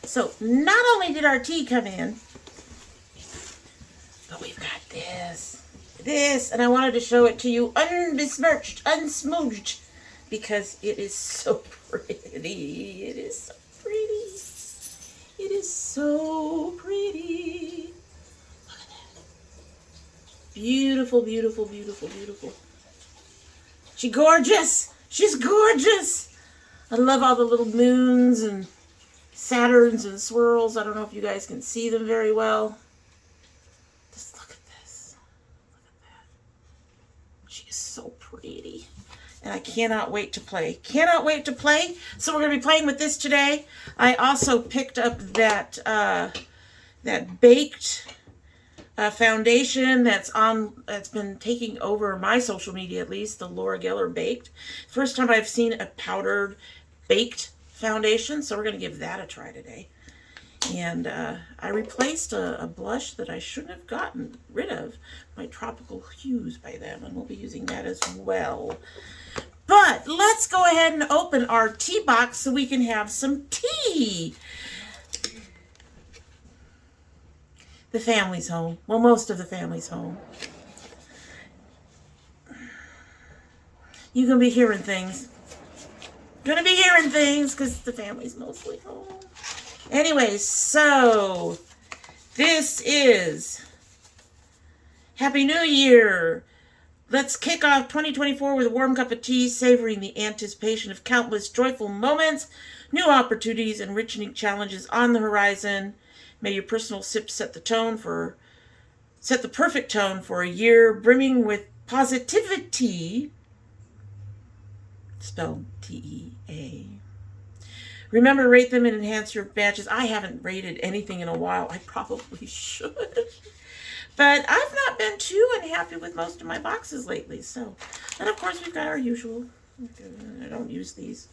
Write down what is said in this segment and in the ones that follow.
So not only did our tea come in, but we've got this, and I wanted to show it to you unbesmirched, unsmooched, because it is so pretty. It is so pretty. It is so pretty. Look at that. Beautiful, beautiful, beautiful, beautiful. She's gorgeous. She's gorgeous. I love all the little moons and Saturns and swirls. I don't know if you guys can see them very well. Just look at this. Look at that. She is so pretty. And I cannot wait to play. Cannot wait to play. So we're going to be playing with this today. I also picked up that baked foundation that's been taking over my social media, at least, the Laura Geller Baked. First time I've seen a powdered baked foundation, so we're going to give that a try today. And I replaced a blush that I shouldn't have gotten rid of, my Tropical Hues by them, and we'll be using that as well. But let's go ahead and open our tea box so we can have some tea. The family's home. Well, most of the family's home. You're going to be hearing things. Going to be hearing things because the family's mostly home. Anyway, so this is Happy New Year. Let's kick off 2024 with a warm cup of tea, savoring the anticipation of countless joyful moments, new opportunities, and enriching challenges on the horizon. May your personal sip set the perfect tone for a year brimming with positivity. Spelled T-E-A. Remember to rate them and enhance your badges. I haven't rated anything in a while. I probably should. But I've not been too unhappy with most of my boxes lately. So, and of course we've got our usual. I don't use these.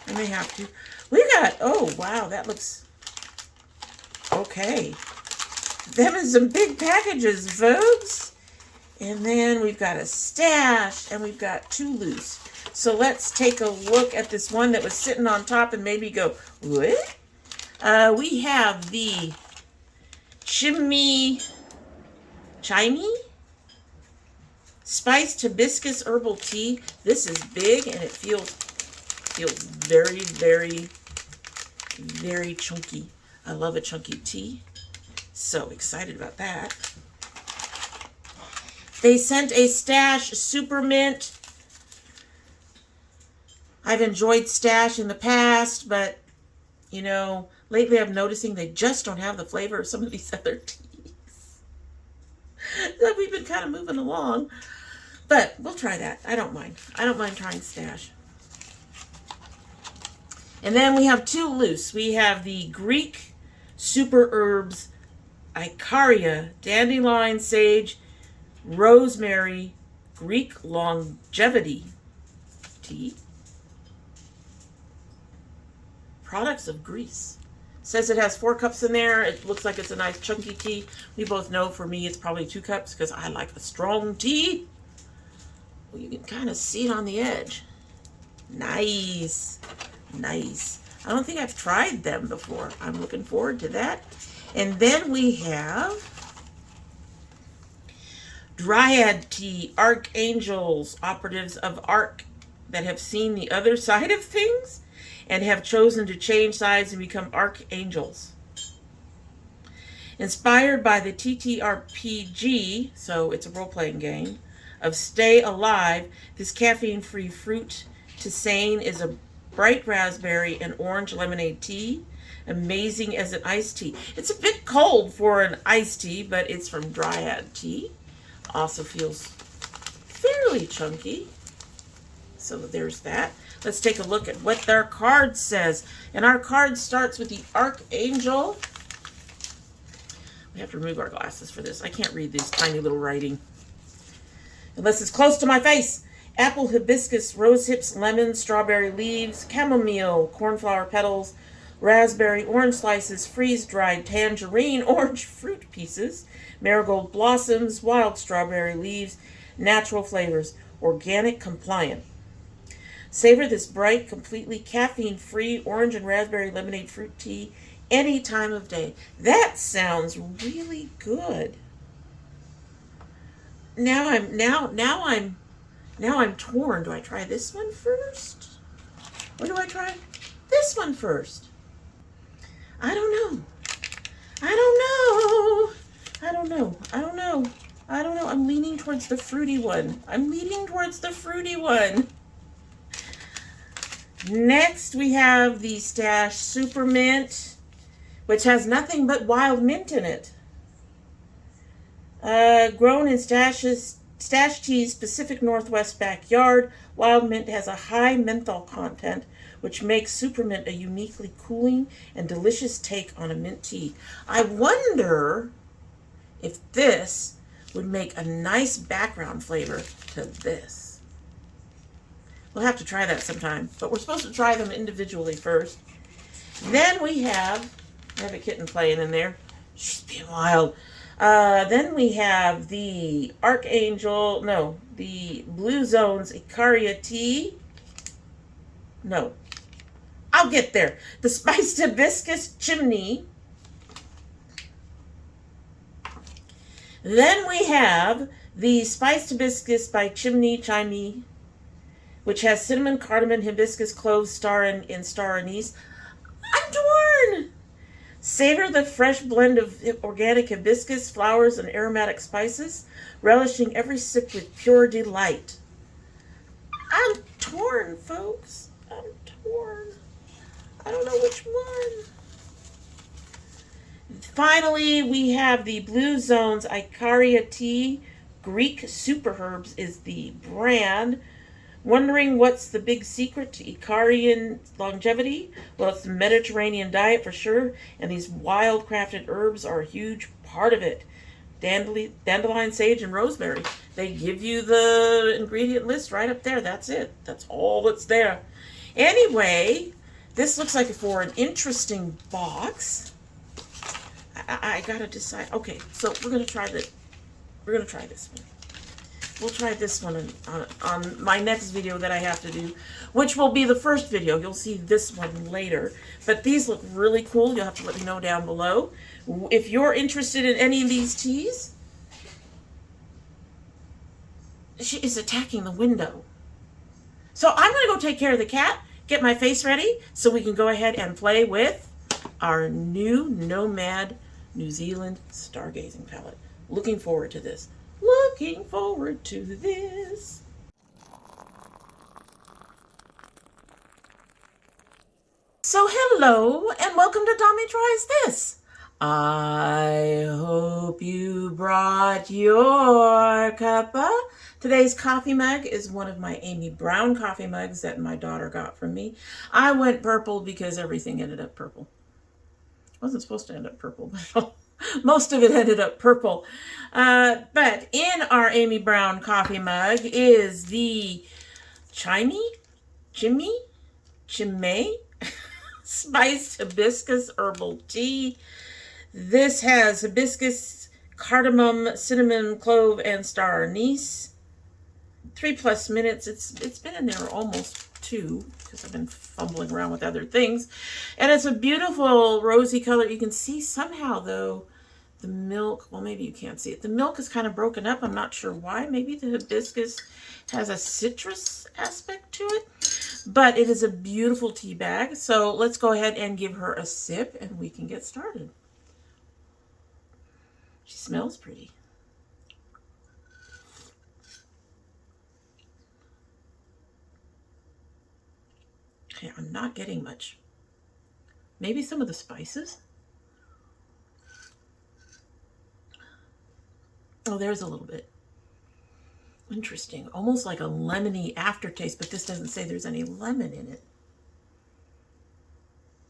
I may have to. We got, oh wow, that looks okay. Them is some big packages, folks. And then we've got a stash and we've got two loose. So let's take a look at this one that was sitting on top and maybe go, what? We have the Chymey spiced hibiscus herbal tea. This is big and it feels very, very, very chunky. I love a chunky tea. So excited about that. They sent a stash super mint. I've enjoyed stash in the past, but you know, lately I'm noticing they just don't have the flavor of some of these other teas. So we've been kind of moving along, but we'll try that. I don't mind. I don't mind trying stash. And then we have two loose. We have the Greek Super Herbs Icaria Dandelion Sage Rosemary Greek Longevity Tea. Products of Greece. Says it has 4 cups in there. It looks like it's a nice chunky tea. We both know for me it's probably 2 cups because I like a strong tea. Well, you can kind of see it on the edge. Nice. Nice. I don't think I've tried them before. I'm looking forward to that. And then we have Dryad Tea, Archangels, operatives of Arc that have seen the other side of things and have chosen to change sides and become archangels. Inspired by the TTRPG, so it's a role-playing game, of Stay Alive, this caffeine-free fruit tisane is a bright raspberry and orange lemonade tea, amazing as an iced tea. It's a bit cold for an iced tea, but it's from Dryad Tea. Also feels fairly chunky. So there's that. Let's take a look at what their card says. And our card starts with the Archangel. We have to remove our glasses for this. I can't read this tiny little writing unless it's close to my face. Apple, hibiscus, rose hips, lemon, strawberry leaves, chamomile, cornflower petals, raspberry, orange slices, freeze-dried tangerine, orange fruit pieces, marigold blossoms, wild strawberry leaves, natural flavors, organic compliant. Savor this bright, completely caffeine-free orange and raspberry lemonade fruit tea any time of day. That sounds really good. Now I'm torn. Do I try this one first? Or do I try this one first? I don't know. I don't know. I'm leaning towards the fruity one. Next, we have the Stash Super Mint, which has nothing but wild mint in it. Grown in Stash Tea's Pacific Northwest backyard, wild mint has a high menthol content, which makes Supermint a uniquely cooling and delicious take on a mint tea. I wonder if this would make a nice background flavor to this. We'll have to try that sometime, but we're supposed to try them individually first. Then I have a kitten playing in there. She's being wild. Then we have the the Blue Zones Icaria tea. No, I'll get there. The Spiced Hibiscus Chimney. Then we have the Spiced Hibiscus by Chymey, which has cinnamon, cardamom, hibiscus, cloves, star anise. I'm torn! Savor the fresh blend of organic hibiscus, flowers, and aromatic spices, relishing every sip with pure delight. I'm torn, folks. I'm torn. I don't know which one. Finally, we have the Blue Zones Icaria tea. Greek Super Herbs is the brand. Wondering what's the big secret to Icarian longevity? Well, it's the Mediterranean diet for sure, and these wild crafted herbs are a huge part of it. Dandelion, sage, and rosemary. They give you the ingredient list right up there. That's it. That's all that's there. Anyway, this looks like for an interesting box. I gotta decide. Okay, so we're gonna try this. We're gonna try this one. We'll try this one on my next video that I have to do, which will be the first video. You'll see this one later. But these look really cool. You'll have to let me know down below. If you're interested in any of these teas, she is attacking the window. So I'm going to go take care of the cat, get my face ready, so we can go ahead and play with our new Nomad New Zealand stargazing palette. Looking forward to this. Looking forward to this. So hello and welcome to Dommy Tries This. I hope you brought your cuppa. Today's coffee mug is one of my Amy Brown coffee mugs that my daughter got from me. I went purple because everything ended up purple. It wasn't supposed to end up purple, but most of it ended up purple. But in our Amy Brown coffee mug is the Chymey Spiced Hibiscus Herbal Tea. This has hibiscus, cardamom, cinnamon, clove, and star anise. 3+ minutes. It's been in there almost 2 because I've been fumbling around with other things. And it's a beautiful rosy color. You can see somehow, though, the milk, well, maybe you can't see it. The milk is kind of broken up. I'm not sure why. Maybe the hibiscus has a citrus aspect to it. But it is a beautiful tea bag. So let's go ahead and give her a sip and we can get started. She smells pretty. Okay, I'm not getting much. Maybe some of the spices. Oh, there's a little bit. Interesting. Almost like a lemony aftertaste, but this doesn't say there's any lemon in it.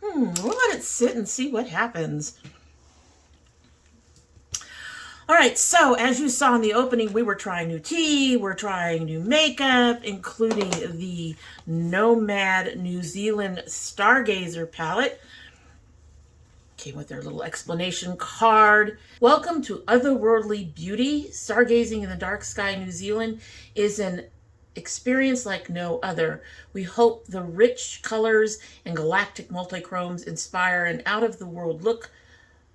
We'll let it sit and see what happens. All right, so as you saw in the opening, we were trying new tea, we're trying new makeup, including the Nomad New Zealand Stargazer palette. Came with their little explanation card. Welcome to Otherworldly Beauty. Stargazing in the Dark Sky, New Zealand is an experience like no other. We hope the rich colors and galactic multichromes inspire an out-of-the-world look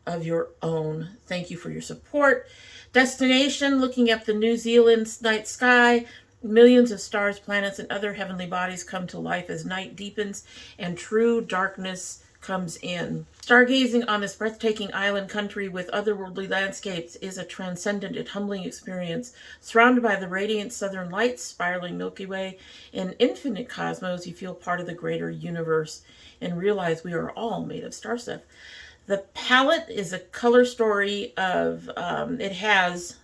of your own. Thank you for your support. Destination, looking up the New Zealand night sky. Millions of stars, planets, and other heavenly bodies come to life as night deepens and true darkness comes in. Stargazing on this breathtaking island country with otherworldly landscapes is a transcendent and humbling experience. Surrounded by the radiant southern lights, spiraling Milky Way, and infinite cosmos, you feel part of the greater universe and realize we are all made of star stuff. The palette is a color story of, it has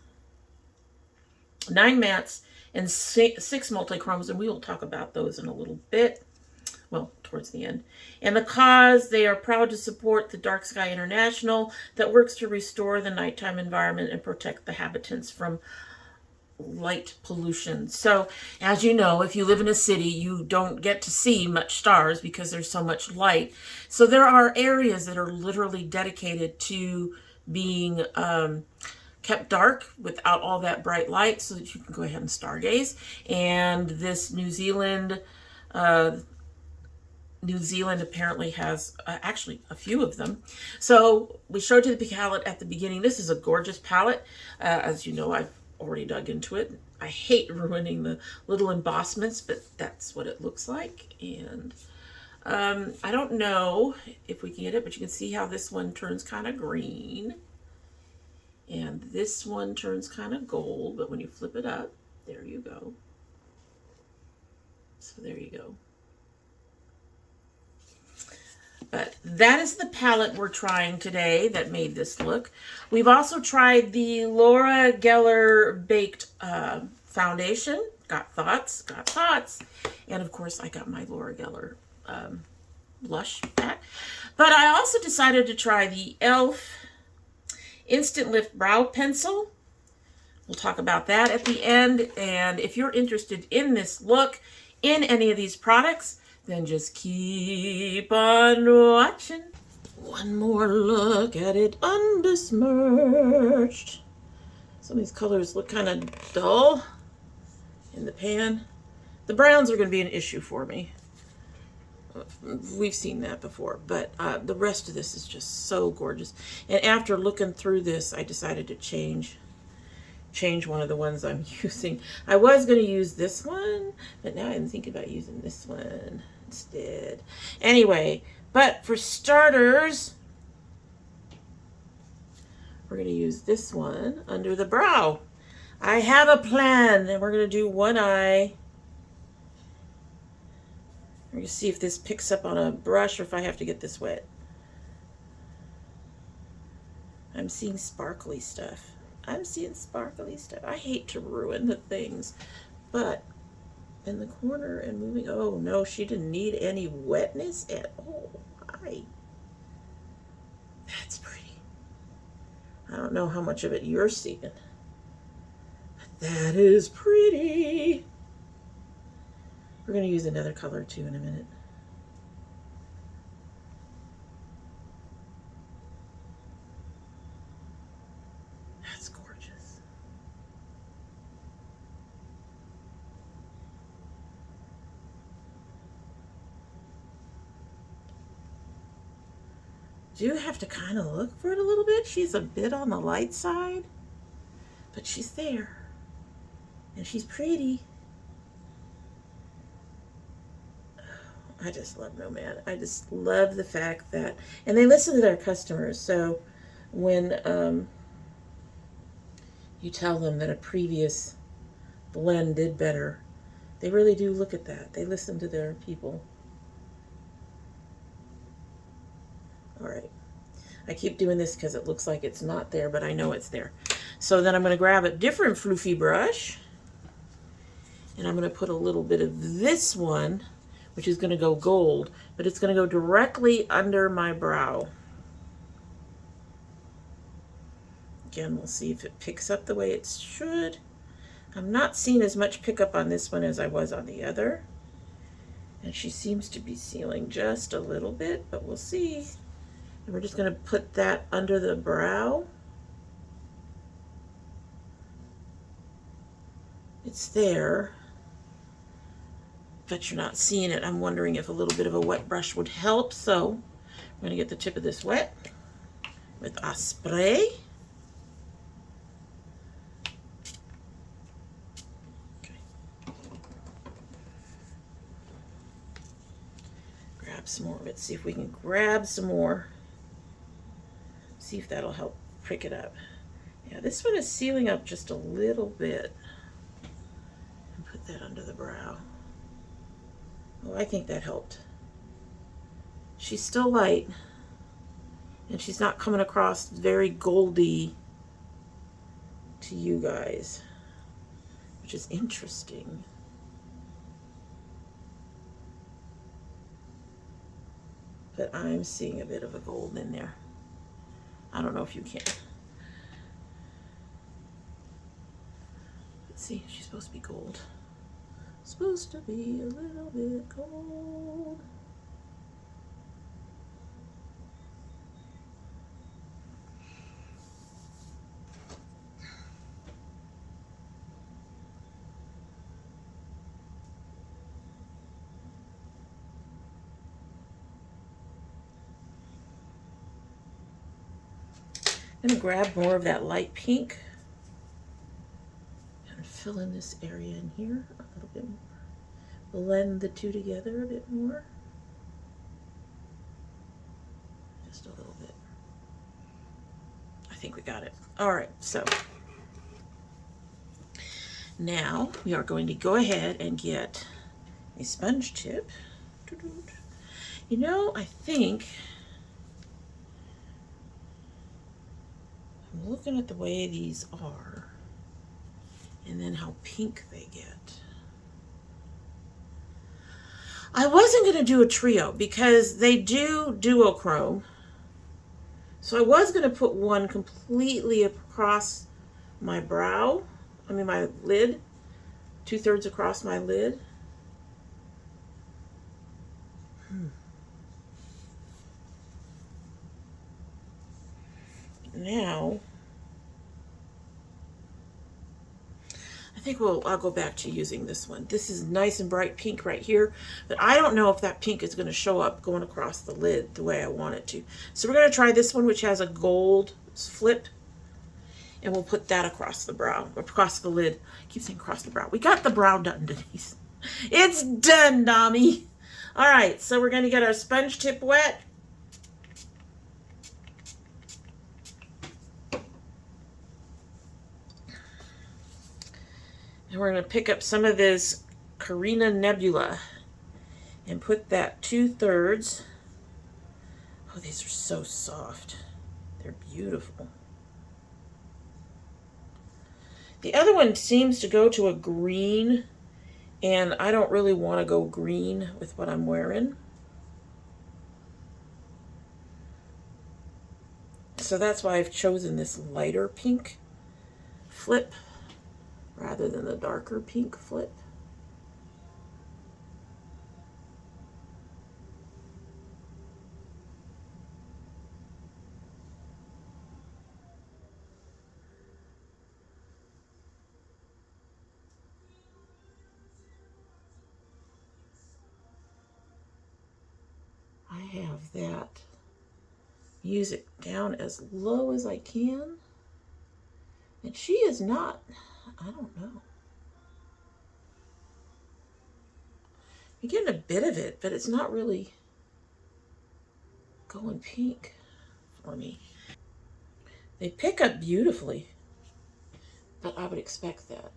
9 mattes and 6 multichromes, and we will talk about those in a little bit. Well, towards the end. And the cause, they are proud to support the Dark Sky International that works to restore the nighttime environment and protect the habitants from light pollution. So, as you know, if you live in a city, you don't get to see much stars because there's so much light. So there are areas that are literally dedicated to being kept dark without all that bright light so that you can go ahead and stargaze. And this New Zealand apparently has actually a few of them. So we showed you the palette at the beginning. This is a gorgeous palette. As you know, I've already dug into it. I hate ruining the little embossments, but that's what it looks like. And I don't know if we can get it, but you can see how this one turns kind of green. And this one turns kind of gold, but when you flip it up, there you go. So there you go. But that is the palette we're trying today that made this look. We've also tried the Laura Geller Baked Foundation. Got thoughts. And of course, I got my Laura Geller blush back. But I also decided to try the e.l.f. Instant Lift Brow Pencil. We'll talk about that at the end. And if you're interested in this look, in any of these products, then just keep on watching. One more look at it unbesmirched. Some of these colors look kind of dull in the pan. The browns are going to be an issue for me. We've seen that before, but the rest of this is just so gorgeous. And after looking through this, I decided to change one of the ones I'm using. I was going to use this one, but now I'm thinking about using this one instead. Anyway, but for starters, we're going to use this one under the brow. I have a plan, and we're going to do one eye. We're going to see if this picks up on a brush or if I have to get this wet. I'm seeing sparkly stuff. I hate to ruin the things, but in the corner and moving, oh no, she didn't need any wetness at all. That's pretty. I don't know how much of it you're seeing, but that is pretty. We're going to use another color too in a minute. That's gorgeous. Do have to kind of look for it a little bit. She's a bit on the light side, but she's there. And she's pretty. I just love Nomad. I just love the fact that, and they listen to their customers. So when you tell them that a previous blend did better, they really do look at that. They listen to their people. All right. I keep doing this because it looks like it's not there, but I know it's there. So then I'm going to grab a different floofy brush, and I'm going to put a little bit of this one, which is going to go gold, but it's going to go directly under my brow. Again, we'll see if it picks up the way it should. I'm not seeing as much pickup on this one as I was on the other. And she seems to be sealing just a little bit, but we'll see. And we're just going to put that under the brow. It's there. but you're not seeing it. I'm wondering if a little bit of a wet brush would help. So I'm going to get the tip of this wet with a spray. Okay. Grab some more of it. See if we can grab some more. See if that'll help prick it up. Yeah, this one is sealing up just a little bit. And put that under the brow. Oh, I think that helped. She's still light, and she's not coming across very goldy to you guys, which is interesting. But I'm seeing a bit of a gold in there. I don't know if you can. Let's see, she's supposed to be gold. Supposed to be a little bit gold. I'm going to grab more of that light pink and fill in this area in here a little bit more. Blend the two together a bit more. Just a little bit. I think we got it. All right, so now we are going to go ahead and get a sponge tip. You know, I think I'm looking at the way these are and then how pink they get. I wasn't going to do a trio because they do duochrome. So I was going to put one completely across my brow, my lid, 2/3 across my lid. Now, I think I'll go back to using this one. This is nice and bright pink right here, but I don't know if that pink is going to show up going across the lid the way I want it to. So we're going to try this one, which has a gold flip, and we'll put that across the brow, across the lid. I keep saying across the brow. We got the brow done, Denise. It's done, Dommy. All right, so we're going to get our sponge tip wet. And we're going to pick up some of this Carina Nebula and put that 2/3. Oh, these are so soft. They're beautiful. The other one seems to go to a green, and I don't really want to go green with what I'm wearing. So that's why I've chosen this lighter pink flip rather than the darker pink flip. I have that music down as low as I can, and she is not, I don't know. You're getting a bit of it, but it's not really going pink for me. They pick up beautifully, but I would expect that.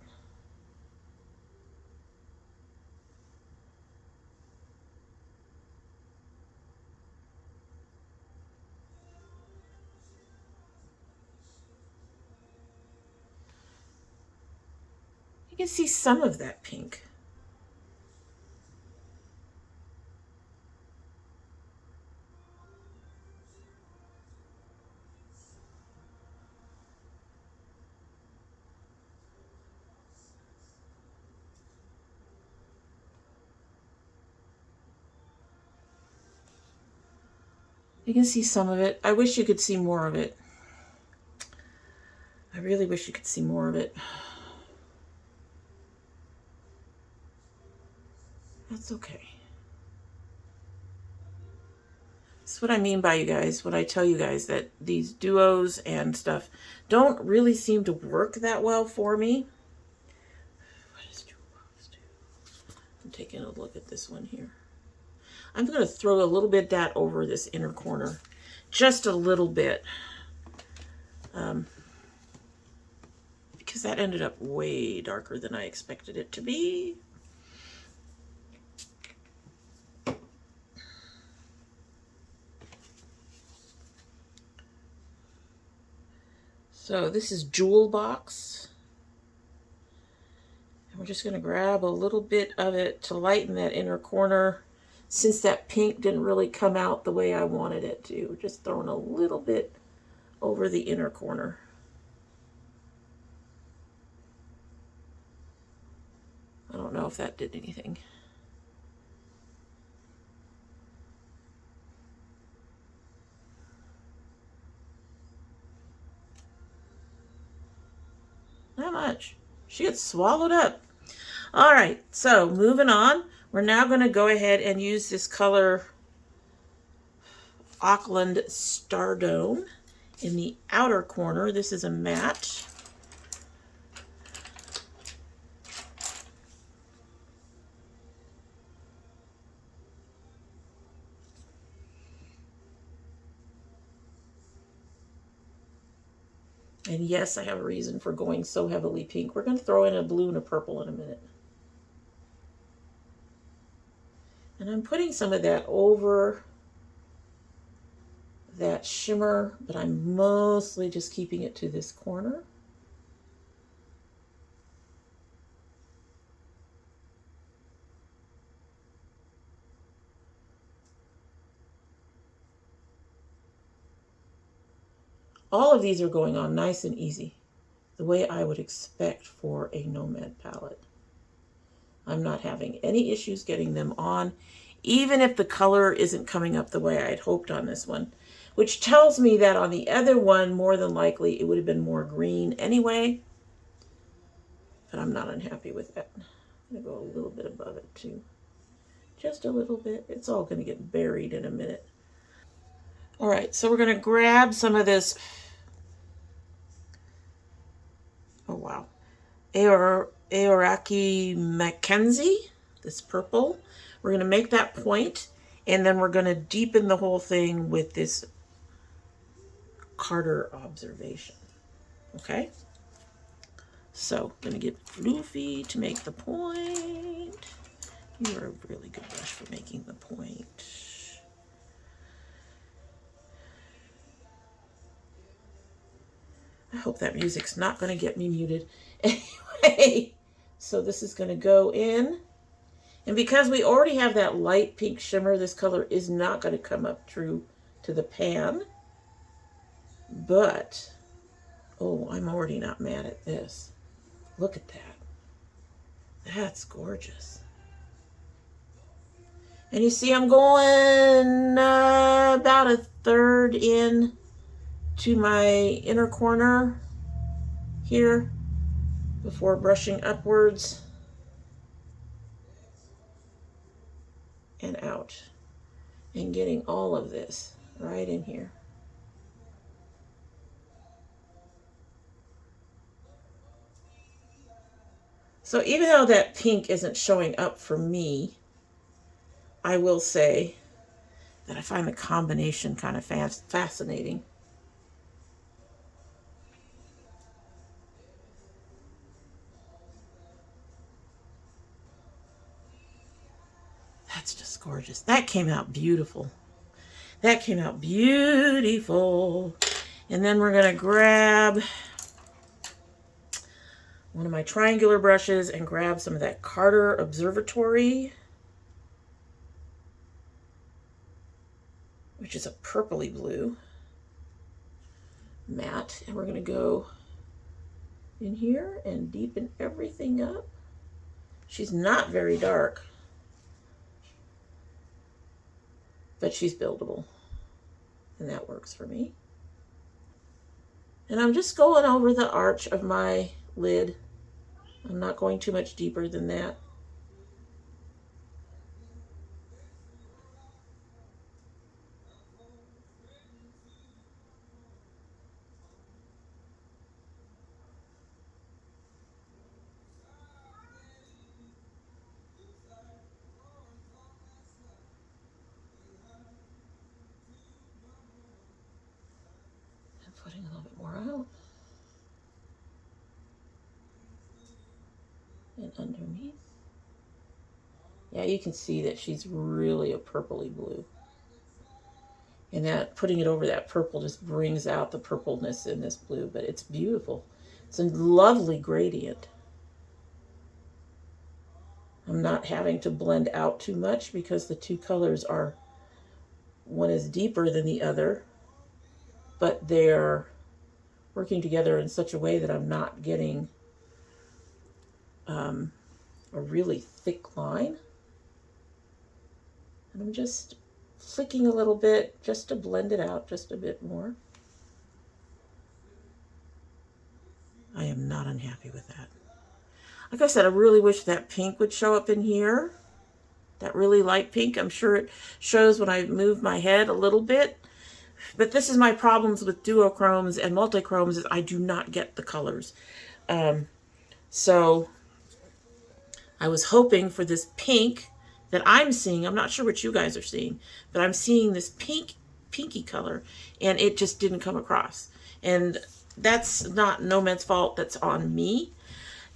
You can see some of that pink. You can see some of it. I wish you could see more of it. I really wish you could see more of it. That's okay. That's what I mean by you guys, when I tell you guys that these duos and stuff don't really seem to work that well for me. What does duos do? I'm taking a look at this one here. I'm going to throw a little bit of that over this inner corner. Just a little bit. Because that ended up way darker than I expected it to be. So this is Jewel Box. And we're just going to grab a little bit of it to lighten that inner corner. Since that pink didn't really come out the way I wanted it to. Just throwing a little bit over the inner corner. I don't know if that did anything. Not much. She gets swallowed up. All right, so moving on. We're now going to go ahead and use this color Auckland Stardome in the outer corner. This is a matte. And yes, I have a reason for going so heavily pink. We're going to throw in a blue and a purple in a minute. And I'm putting some of that over that shimmer, but I'm mostly just keeping it to this corner. All of these are going on nice and easy, the way I would expect for a Nomad palette. I'm not having any issues getting them on, even if the color isn't coming up the way I had hoped on this one, which tells me that on the other one, more than likely, it would have been more green anyway, but I'm not unhappy with that. I'm going to go a little bit above it too. Just a little bit. It's all going to get buried in a minute. All right, so we're going to grab some of this, oh wow, Aoraki Mackenzie, this purple. We're going to make that point, and then we're going to deepen the whole thing with this Carter observation. Okay? So, I'm going to get Floofy to make the point. You are a really good brush for making the point. I hope that music's not going to get me muted. Anyway, so this is going to go in. And because we already have that light pink shimmer, this color is not going to come up true to the pan. But, oh, I'm already not mad at this. Look at that. That's gorgeous. And you see I'm going about a third in to my inner corner here before brushing upwards and out and getting all of this right in here. So even though that pink isn't showing up for me, I will say that I find the combination kind of fascinating. That's just gorgeous. That came out beautiful. That came out beautiful. And then we're going to grab one of my triangular brushes and grab some of that Carter Observatory, which is a purpley blue matte. And we're going to go in here and deepen everything up. She's not very dark, but she's buildable, and that works for me. And I'm just going over the arch of my lid. I'm not going too much deeper than that. putting a little bit more out. And underneath. Yeah, you can see that she's really a purpley blue. And that putting it over that purple just brings out the purpleness in this blue, but it's beautiful. It's a lovely gradient. I'm not having to blend out too much because the two colors are, one is deeper than the other, but they're working together in such a way that I'm not getting a really thick line. And I'm just flicking a little bit just to blend it out just a bit more. I am not unhappy with that. Like I said, I really wish that pink would show up in here. That really light pink. I'm sure it shows when I move my head a little bit. But this is my problems with duochromes and multichromes, is I do not get the colors. So I was hoping for this pink that I'm seeing. I'm not sure what you guys are seeing, but I'm seeing this pinky color, and it just didn't come across. And that's not Nomad's fault. That's on me.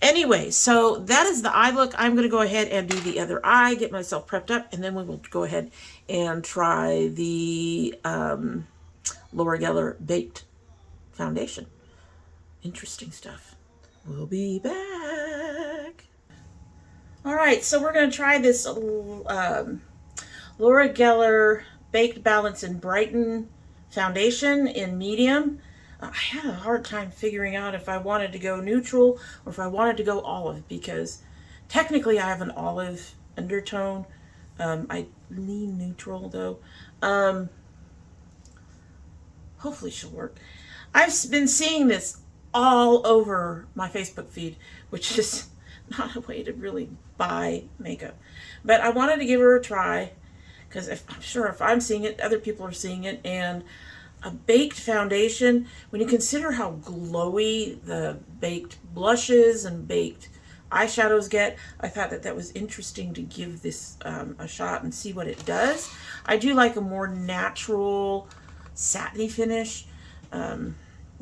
Anyway, so that is the eye look. I'm going to go ahead and do the other eye, get myself prepped up, and then we will go ahead and try the Laura Geller Baked Foundation. Interesting stuff. We'll be back. All right, so we're going to try this Laura Geller Baked Balance and Brighten Foundation in medium. I had a hard time figuring out if I wanted to go neutral or if I wanted to go olive, because technically I have an olive undertone. I lean neutral though. Hopefully she'll work. I've been seeing this all over my Facebook feed, which is not a way to really buy makeup. But I wanted to give her a try, because I'm sure if I'm seeing it, other people are seeing it. And a baked foundation, when you consider how glowy the baked blushes and baked eyeshadows get, I thought that that was interesting to give this a shot and see what it does. I do like a more natural satiny finish.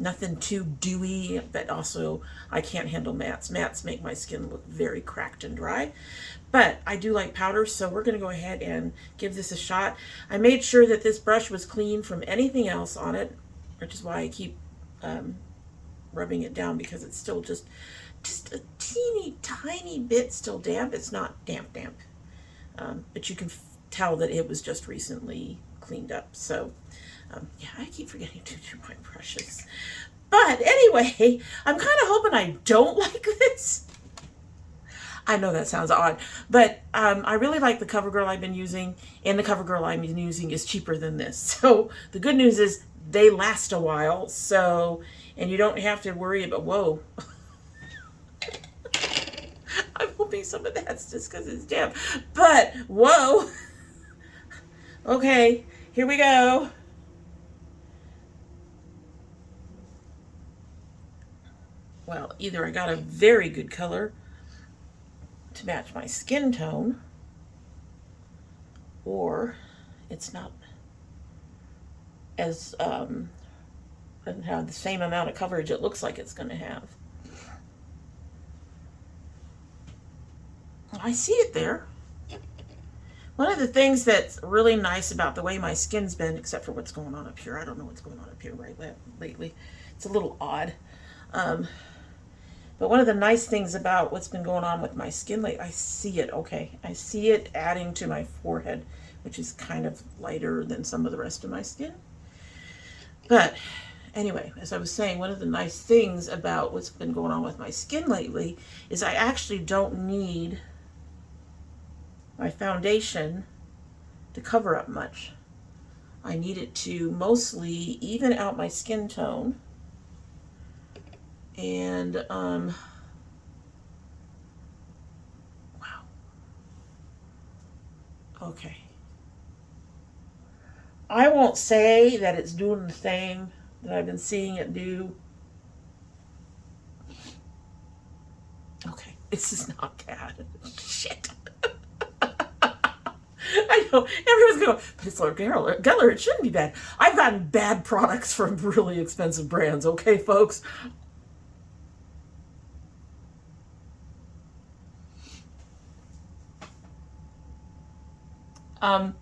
Nothing too dewy, but also I can't handle mattes. Mattes make my skin look very cracked and dry. But I do like powders, so we're going to go ahead and give this a shot. I made sure that this brush was clean from anything else on it, which is why I keep rubbing it down, because it's still just a teeny tiny bit still damp. It's not damp, but you can tell that it was just recently cleaned up. So yeah, I keep forgetting to do my brushes. But anyway, I'm kind of hoping I don't like this. I know that sounds odd, but I really like the CoverGirl I've been using, and the CoverGirl I've been using is cheaper than this. So the good news is they last a while, so, and you don't have to worry about, whoa. I'm hoping some of that's just because it's damp, but whoa. Okay, here we go. Well, either I got a very good color to match my skin tone, or it's not as doesn't have the same amount of coverage it looks like it's going to have. I see it there. One of the things that's really nice about the way my skin's been, except for what's going on up here, I don't know what's going on up here lately. It's a little odd. But one of the nice things about what's been going on with my skin lately, I see it, okay. I see it adding to my forehead, which is kind of lighter than some of the rest of my skin. But anyway, as I was saying, one of the nice things about what's been going on with my skin lately is I actually don't need my foundation to cover up much. I need it to mostly even out my skin tone. And, wow. Okay. I won't say that it's doing the same that I've been seeing it do. Okay, this is not bad. Shit. I know. Everyone's going, but it's Lord Geller. It shouldn't be bad. I've gotten bad products from really expensive brands, okay, folks? I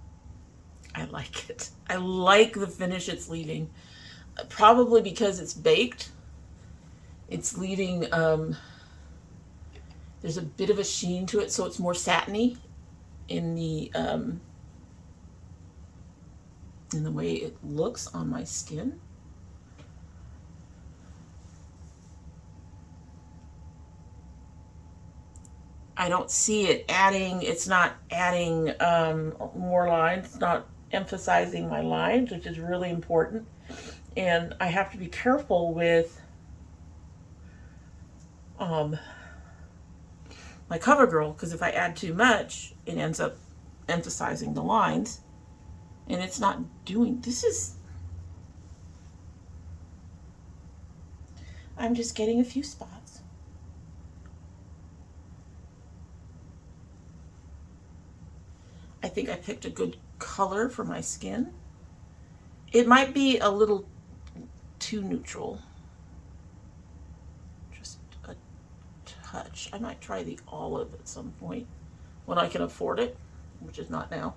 like it. I like the finish it's leaving. Probably because it's baked. It's leaving, there's a bit of a sheen to it, so it's more satiny in the way it looks on my skin. I don't see it adding, it's not adding more lines, it's not emphasizing my lines, which is really important. And I have to be careful with my CoverGirl, because if I add too much, it ends up emphasizing the lines. And it's not doing, I'm just getting a few spots. I think I picked a good color for my skin. It might be a little too neutral. Just a touch. I might try the olive at some point when I can afford it, which is not now.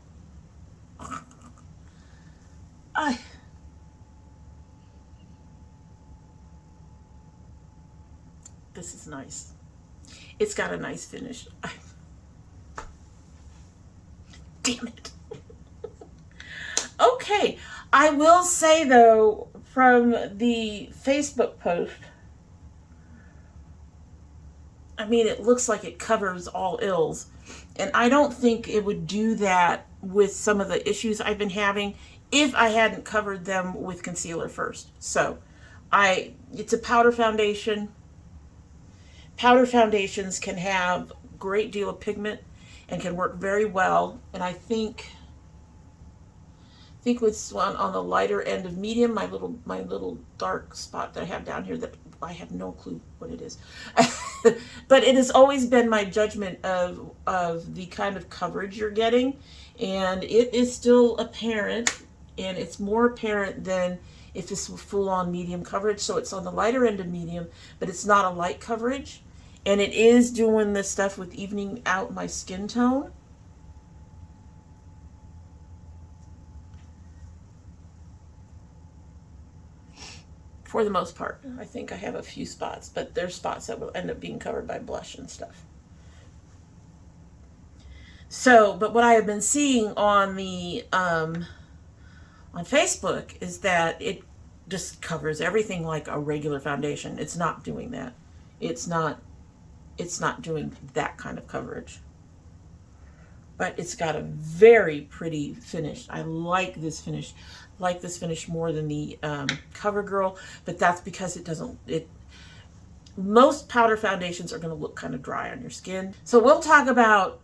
This is nice. It's got a nice finish. Damn it. Okay, I will say though, from the Facebook post, I mean, it looks like it covers all ills. And I don't think it would do that with some of the issues I've been having if I hadn't covered them with concealer first. So, it's a powder foundation. Powder foundations can have a great deal of pigment and can work very well. And I think with one on the lighter end of medium, my little dark spot that I have down here that I have no clue what it is. But it has always been my judgment of the kind of coverage you're getting, and it is still apparent, and it's more apparent than if it's full-on medium coverage. So it's on the lighter end of medium, but it's not a light coverage, and it is doing this stuff with evening out my skin tone. For the most part. I think I have a few spots, but there's spots that will end up being covered by blush and stuff. So, but what I have been seeing on the on Facebook is that it just covers everything like a regular foundation. It's not doing that. It's not doing that kind of coverage. But it's got a very pretty finish. I like this finish. I like this finish more than the CoverGirl, but that's because most powder foundations are going to look kind of dry on your skin. So we'll talk about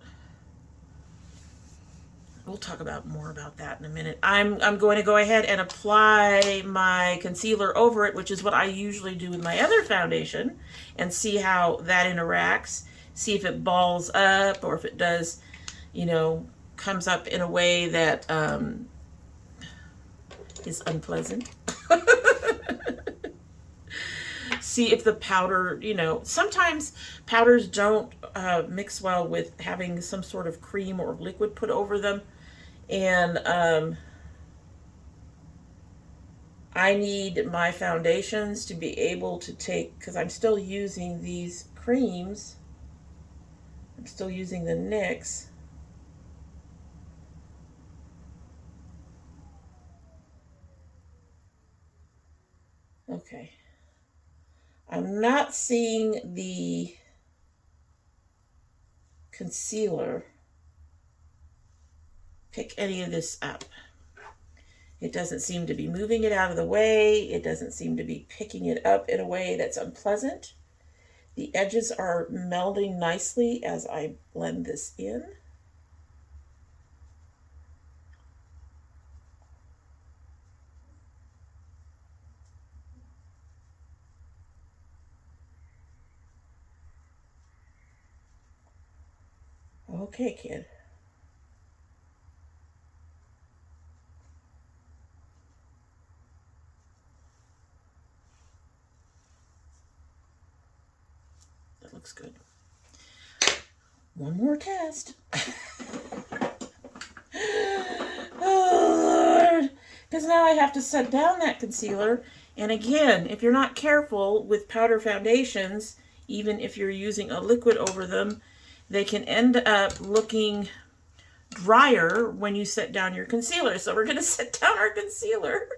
more about that in a minute. I'm going to go ahead and apply my concealer over it, which is what I usually do with my other foundation, and see how that interacts. See if it balls up or if it does, comes up in a way that is unpleasant. See if the powder, sometimes powders don't mix well with having some sort of cream or liquid put over them. And I need my foundations to be able to take, because I'm still using these creams. I'm still using the NYX. Okay. I'm not seeing the concealer pick any of this up. It doesn't seem to be moving it out of the way. It doesn't seem to be picking it up in a way that's unpleasant. The edges are melding nicely as I blend this in. Okay, kid. looks good. One more test. Oh, Lord. Because now I have to set down that concealer. And again, if you're not careful with powder foundations, even if you're using a liquid over them, they can end up looking drier when you set down your concealer. So we're going to set down our concealer.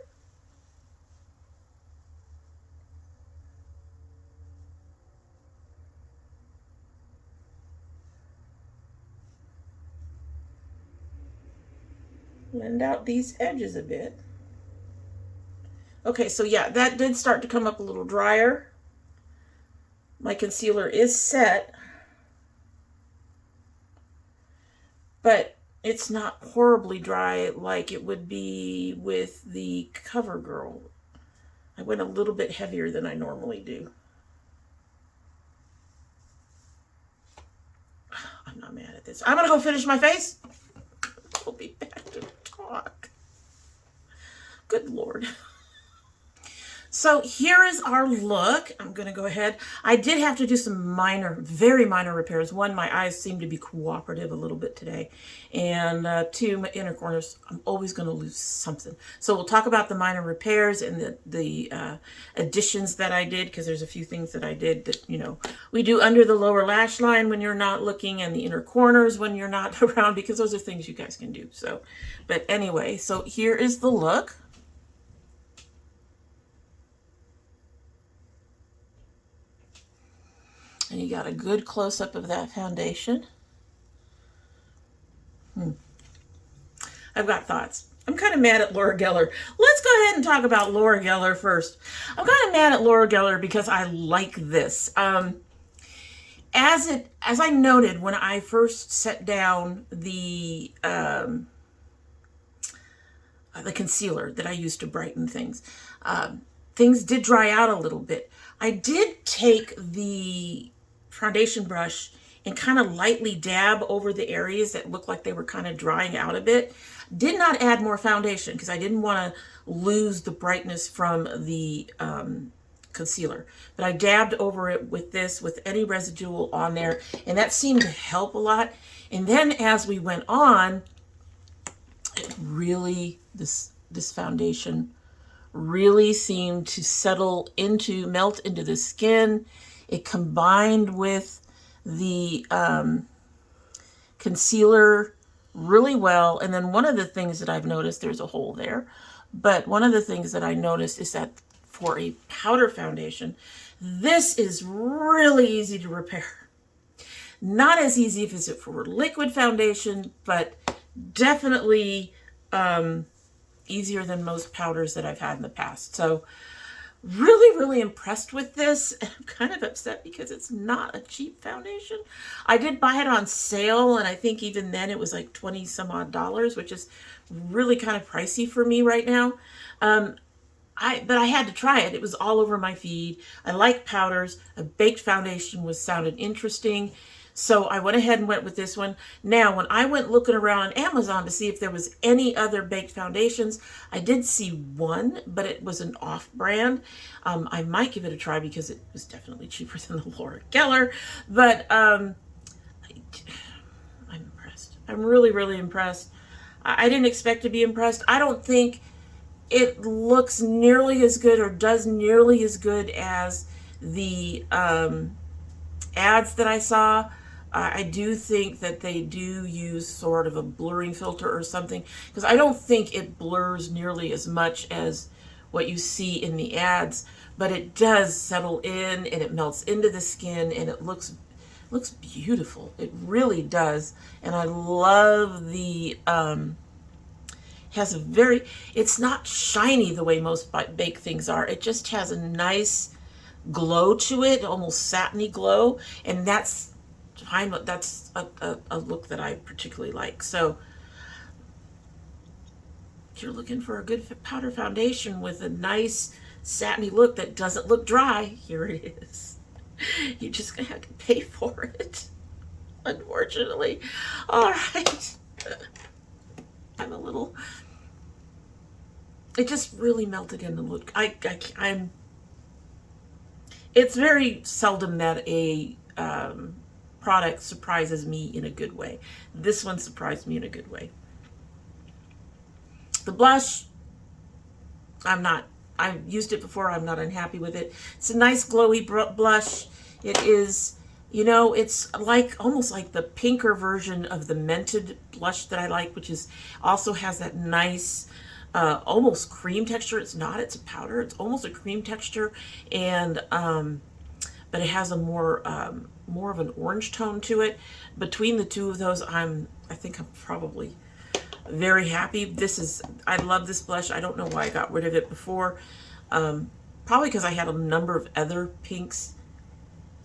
Blend out these edges a bit. Okay, so yeah, that did start to come up a little drier. My concealer is set, but it's not horribly dry like it would be with the CoverGirl. I went a little bit heavier than I normally do. I'm not mad at this. I'm gonna go finish my face. We'll be back to talk. Good Lord. So here is our look. I'm going to go ahead. I did have to do some minor, very minor repairs. One, my eyes seem to be cooperative a little bit today. And two, my inner corners, I'm always going to lose something. So we'll talk about the minor repairs and the additions that I did, because there's a few things that I did that, you know, we do under the lower lash line when you're not looking, and the inner corners when you're not around, because those are things you guys can do. So, but anyway, so here is the look. And you got a good close-up of that foundation. I've got thoughts. I'm kind of mad at Laura Geller. Let's go ahead and talk about Laura Geller first. I'm kind of mad at Laura Geller because I like this. As I noted when I first set down the concealer that I used to brighten things, things did dry out a little bit. I did take the foundation brush and kind of lightly dab over the areas that looked like they were kind of drying out a bit. Did not add more foundation because I didn't want to lose the brightness from the concealer. But I dabbed over it with this, with any residual on there, and that seemed to help a lot. And then as we went on, it really, this foundation really seemed to melt into the skin. It combined with the concealer really well. And then one of the things that I've noticed, there's a hole there, but one of the things that I noticed is that for a powder foundation, this is really easy to repair. Not as easy as if it were liquid foundation, but definitely easier than most powders that I've had in the past. So really, really impressed with this. And I'm kind of upset because it's not a cheap foundation. I did buy it on sale, and I think even then it was like 20 some odd dollars, which is really kind of pricey for me right now. But I had to try it. It was all over my feed. I like powders. A baked foundation sounded interesting. So I went ahead and went with this one. Now, when I went looking around on Amazon to see if there was any other baked foundations, I did see one, but it was an off-brand. I might give it a try because it was definitely cheaper than the Laura Geller. But I'm impressed. I'm really, really impressed. I didn't expect to be impressed. I don't think it looks nearly as good or does nearly as good as the ads that I saw. I do think that they do use sort of a blurring filter or something, because I don't think it blurs nearly as much as what you see in the ads, but it does settle in and it melts into the skin and it looks beautiful. It really does. And I love the it's not shiny the way most baked things are. It just has a nice glow to it, almost satiny glow, and that's a look that I particularly like. So if you're looking for a good powder foundation with a nice satiny look that doesn't look dry, here it is. You're just gonna have to pay for it, unfortunately. All right. It just really melted in the look. It's very seldom that a product surprises me in a good way. This one surprised me in a good way. The blush, I've used it before, I'm not unhappy with it. It's a nice glowy blush. It is, you know, it's like almost like the pinker version of the Mented blush that I like, which is also has that nice almost cream texture. It's not, it's a powder. It's almost a cream texture, and but it has a more of an orange tone to it. Between the two of those, I think I'm probably very happy. I love this blush. I don't know why I got rid of it before. Probably because I had a number of other pinks,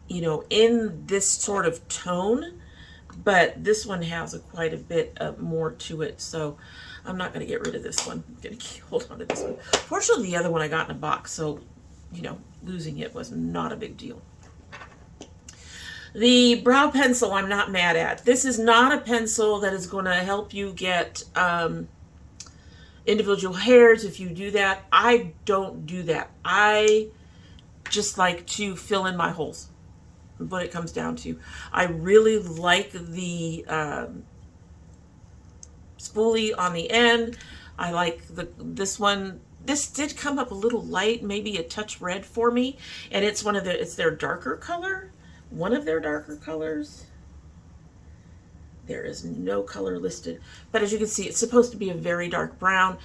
you know, in this sort of tone, but this one has quite a bit more to it, so I'm not going to get rid of this one. I'm going to hold on to this one. Fortunately, the other one I got in a box, so, you know, losing it was not a big deal. The brow pencil I'm not mad at. This is not a pencil that is going to help you get individual hairs if you do that. I don't do that. I just like to fill in my holes, what it comes down to. I really like the spoolie on the end. I like this one. This did come up a little light, maybe a touch red for me, and it's it's their darker color. One of their darker colors. There is no color listed, but as you can see, it's supposed to be a very dark brown.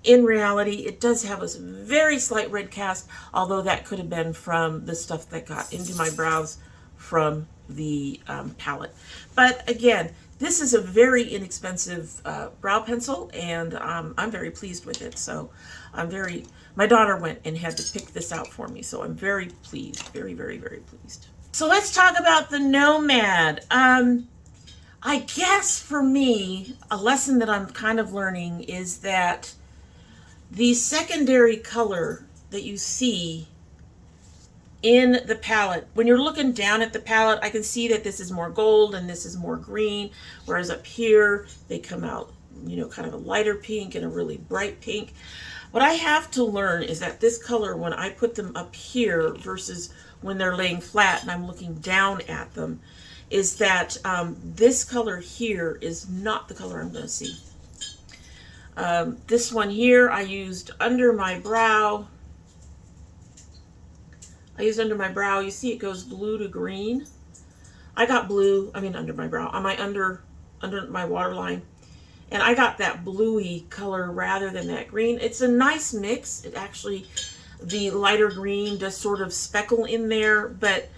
In reality, it does have a very slight red cast, although that could have been from the stuff that got into my brows from the palette. But again, this is a very inexpensive brow pencil, and I'm very pleased with it. So my daughter went and had to pick this out for me, so I'm very pleased, very, very, very pleased. So let's talk about the Nomad. I guess for me, a lesson that I'm kind of learning is that the secondary color that you see in the palette, when you're looking down at the palette, I can see that this is more gold and this is more green, whereas up here they come out, you know, kind of a lighter pink and a really bright pink. What I have to learn is that this color, when I put them up here versus when they're laying flat and I'm looking down at them, is that this color here is not the color I'm going to see. This one here I used under my brow. You see it goes blue to green. I got blue, under my brow, on my under my waterline. And I got that bluey color rather than that green. It's a nice mix. It actually, the lighter green does sort of speckle in there, but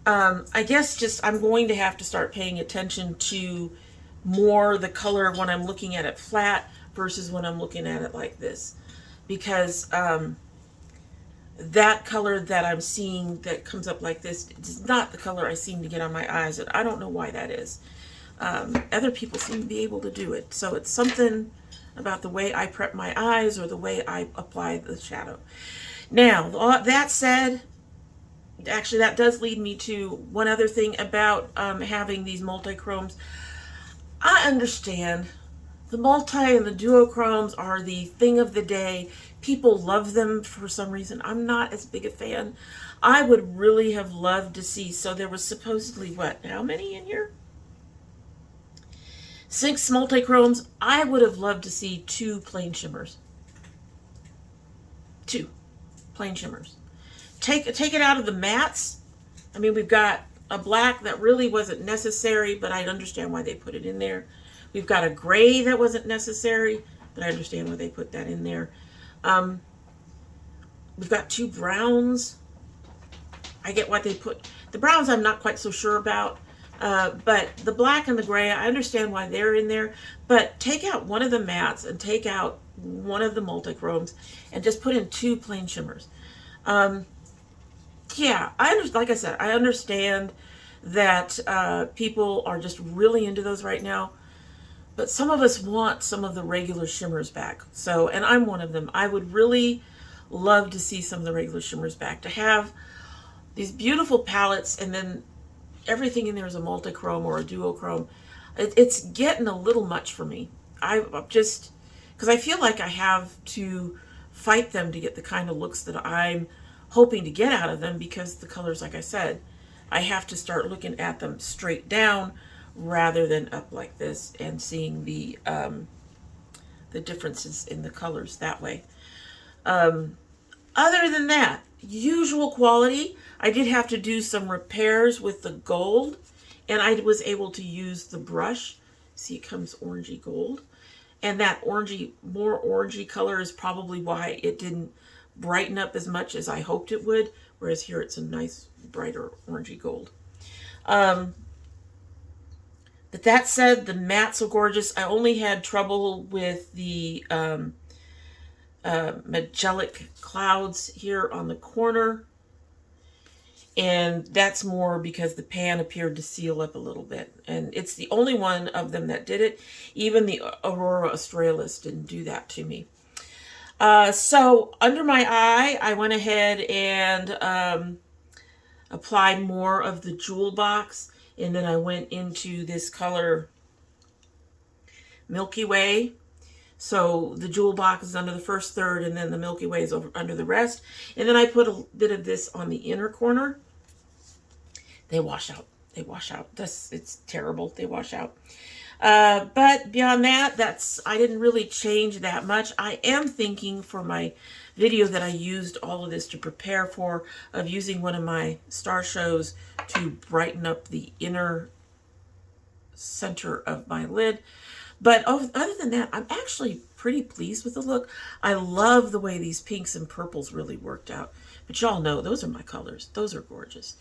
I guess just I'm going to have to start paying attention to more the color when I'm looking at it flat versus when I'm looking at it like this. Because that color that I'm seeing that comes up like this is not the color I seem to get on my eyes, and I don't know why that is. Other people seem to be able to do it. So it's something about the way I prep my eyes or the way I apply the shadow. Now, that said, actually that does lead me to one other thing about having these multi-chromes. I understand the multi and the duochromes are the thing of the day. People love them for some reason. I'm not as big a fan. I would really have loved to see, so there was supposedly, how many in here? 6 multi-chromes. I would have loved to see 2 plain shimmers. 2 plain shimmers. Take it out of the mattes. We've got a black that really wasn't necessary, but I understand why they put it in there. We've got a gray that wasn't necessary, but I understand why they put that in there. We've got 2 browns. I get what they put. The browns I'm not quite so sure about. But the black and the gray, I understand why they're in there, but take out one of the mattes and take out one of the multi-chromes and just put in 2 plain shimmers. Yeah, like I said, I understand that people are just really into those right now, but some of us want some of the regular shimmers back. So, and I'm one of them. I would really love to see some of the regular shimmers back, to have these beautiful palettes and then everything in there is a multi-chrome or a duochrome. It's getting a little much for me. Because I feel like I have to fight them to get the kind of looks that I'm hoping to get out of them, because the colors, like I said, I have to start looking at them straight down rather than up like this and seeing the differences in the colors that way. Other than that, usual quality. I did have to do some repairs with the gold, and I was able to use the brush. See, it comes orangey gold. And that orangey, more orangey color is probably why it didn't brighten up as much as I hoped it would, whereas here it's a nice, brighter orangey gold. But that said, the mattes are gorgeous. I only had trouble with the Magelic Clouds here on the corner, and that's more because the pan appeared to seal up a little bit, and it's the only one of them that did it. Even the Aurora Australis didn't do that to me. So under my eye, I went ahead and applied more of the Jewel Box, and then I went into this color Milky Way. So the Jewel Box is under the first third, and then the Milky Way is over under the rest. And then I put a bit of this on the inner corner. They wash out. They wash out. It's terrible. They wash out. But beyond that, I didn't really change that much. I am thinking for my video that I used all of this to prepare for, of using one of my star shows to brighten up the inner center of my lid. But other than that, I'm actually pretty pleased with the look. I love the way these pinks and purples really worked out. But y'all know, those are my colors. Those are gorgeous.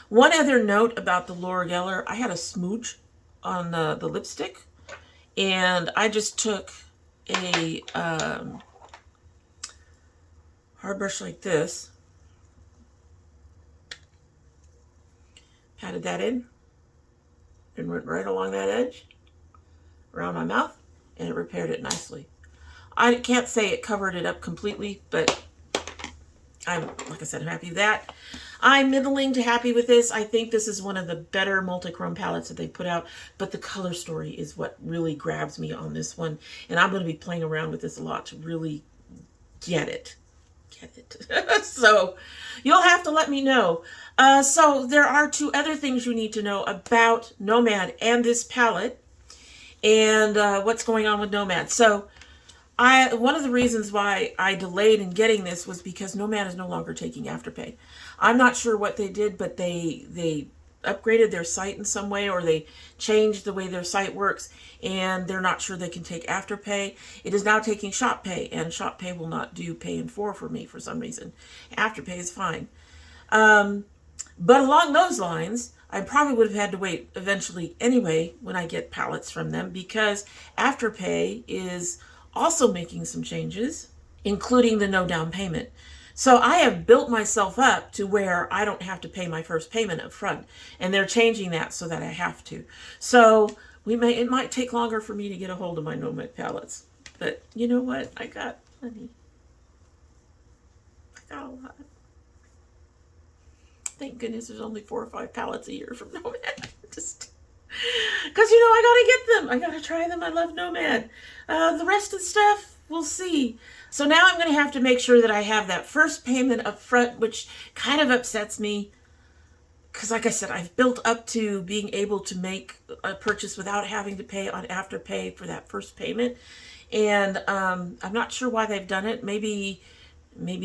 One other note about the Laura Geller, I had a smooch on the lipstick. And I just took a hard brush like this. Patted that in. And went right along that edge, around my mouth, and it repaired it nicely. I can't say it covered it up completely, but like I said, I'm happy with that. I'm middling to happy with this. I think this is one of the better multi-chrome palettes that they put out, but the color story is what really grabs me on this one. And I'm going to be playing around with this a lot to really get it. Get it. So you'll have to let me know. So there are two other things you need to know about Nomad and this palette, and what's going on with Nomad. So one of the reasons why I delayed in getting this was because Nomad is no longer taking Afterpay. I'm not sure what they did, but they upgraded their site in some way, or they changed the way their site works, and they're not sure they can take Afterpay. It is now taking ShopPay, and ShopPay will not do Pay in 4 for me for some reason. Afterpay is fine. But along those lines, I probably would have had to wait eventually anyway when I get palettes from them, because Afterpay is also making some changes, including the no down payment. So I have built myself up to where I don't have to pay my first payment up front, and they're changing that so that I have to. So it might take longer for me to get a hold of my Nomad palettes, but you know what? I got plenty. I got a lot. Thank goodness there's only 4 or 5 palettes a year from Nomad. Just because, I gotta get them. I gotta try them. I love Nomad. The rest of the stuff, we'll see. So now I'm going to have to make sure that I have that first payment up front, which kind of upsets me. Because like I said, I've built up to being able to make a purchase without having to pay on Afterpay for that first payment. And I'm not sure why they've done it. Maybe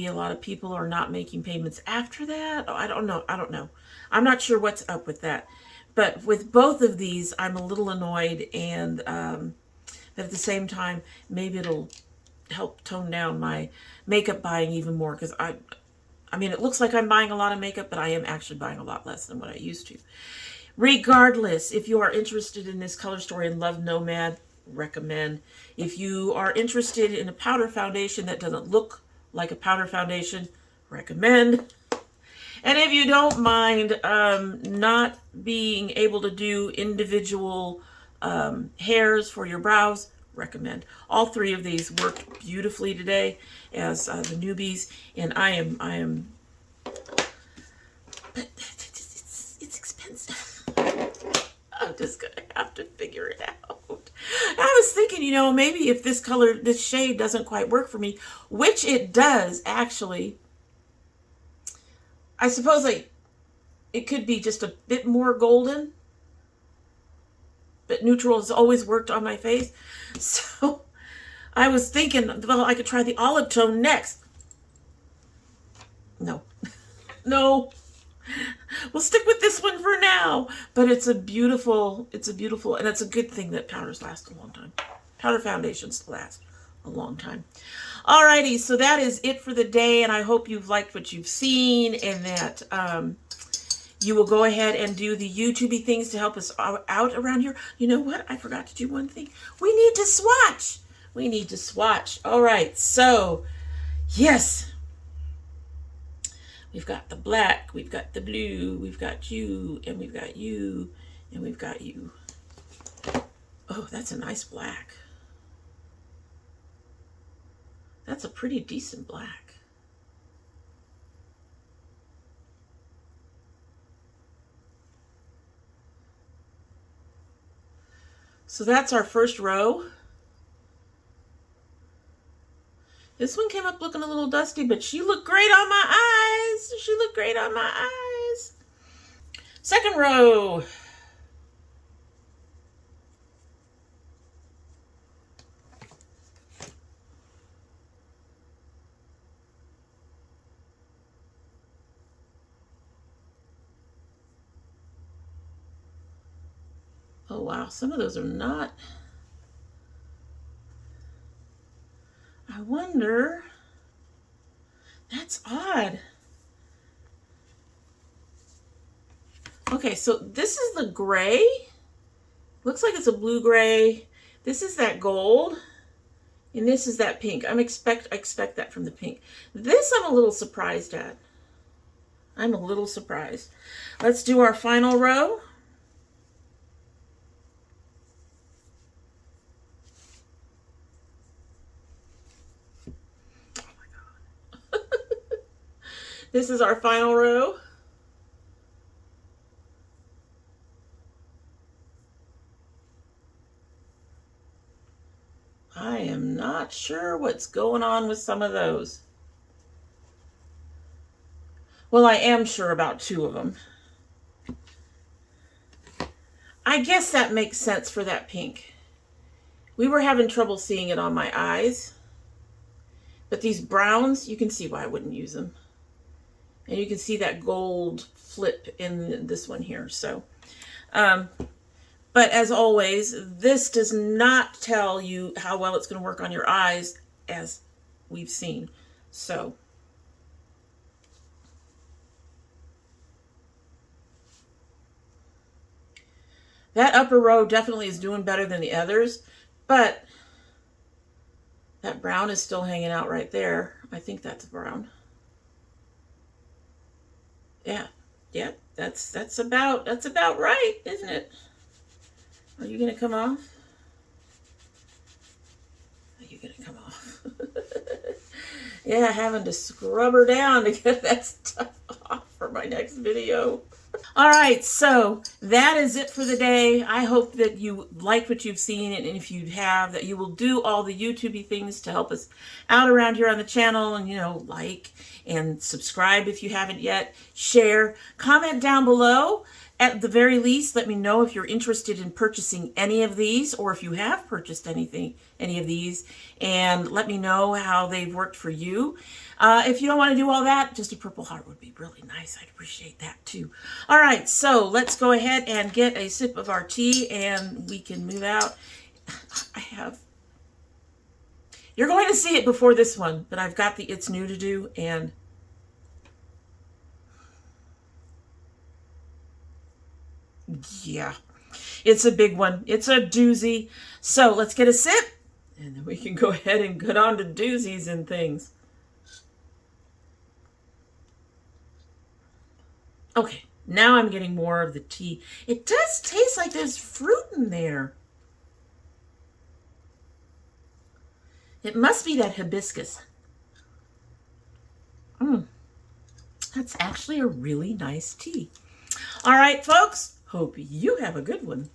a lot of people are not making payments after that. I don't know. I'm not sure what's up with that. But with both of these, I'm a little annoyed, and at the same time, maybe it'll help tone down my makeup buying even more, because I mean, it looks like I'm buying a lot of makeup, but I am actually buying a lot less than what I used to. Regardless, if you are interested in this color story and love Nomad, recommend. If you are interested in a powder foundation that doesn't look like a powder foundation, recommend. And if you don't mind not being able to do individual hairs for your brows, recommend. All 3 of these worked beautifully today as the newbies, and I am but it's expensive. I'm just gonna have to figure it out. I was thinking, maybe if this shade doesn't quite work for me, which it does actually, I suppose it could be just a bit more golden. But neutral has always worked on my face. So I was thinking, well, I could try the olive tone next. No. No. We'll stick with this one for now. But it's a beautiful, and it's a good thing that powders last a long time. Powder foundations last a long time. Alrighty, so that is it for the day, and I hope you've liked what you've seen, and that you will go ahead and do the YouTubey things to help us out around here. You know what? I forgot to do one thing. We need to swatch. We need to swatch. All right, so yes. We've got the black, we've got the blue, we've got you, and we've got you, and we've got you. Oh, that's a nice black. That's a pretty decent black. So that's our first row. This one came up looking a little dusty, but she looked great on my eyes. She looked great on my eyes. Second row. Oh, wow. Some of those are not. I wonder. That's odd. Okay, so this is the gray. Looks like it's a blue gray. This is that gold. And this is that pink. I expect that from the pink. This I'm a little surprised at. I'm a little surprised. Let's do our final row. This is our final row. I am not sure what's going on with some of those. Well, I am sure about two of them. I guess that makes sense for that pink. We were having trouble seeing it on my eyes. But these browns, you can see why I wouldn't use them. And you can see that gold flip in this one here. So, but as always, this does not tell you how well it's going to work on your eyes, as we've seen. So, that upper row definitely is doing better than the others, but that brown is still hanging out right there. I think that's brown. Yeah, that's about right, isn't it? Are you gonna come off? Are you gonna come off? Yeah, having to scrub her down to get that stuff off for my next video. All right, so that is it for the day. I hope that you like what you've seen, and if you have, that you will do all the YouTubey things to help us out around here on the channel, and, you know, like and subscribe if you haven't yet, share, comment down below. At the very least, let me know if you're interested in purchasing any of these, or if you have purchased any of these, and let me know how they've worked for you. If you don't want to do all that, just a purple heart would be really nice. I'd appreciate that too. All right, so let's go ahead and get a sip of our tea, and we can move out. You're going to see it before this one, but I've got the It's New to do, and yeah, it's a big one. It's a doozy. So let's get a sip, and then we can go ahead and get on to doozies and things. Okay, now I'm getting more of the tea. It does taste like there's fruit in there. It must be that hibiscus. That's actually a really nice tea. All right, folks, hope you have a good one.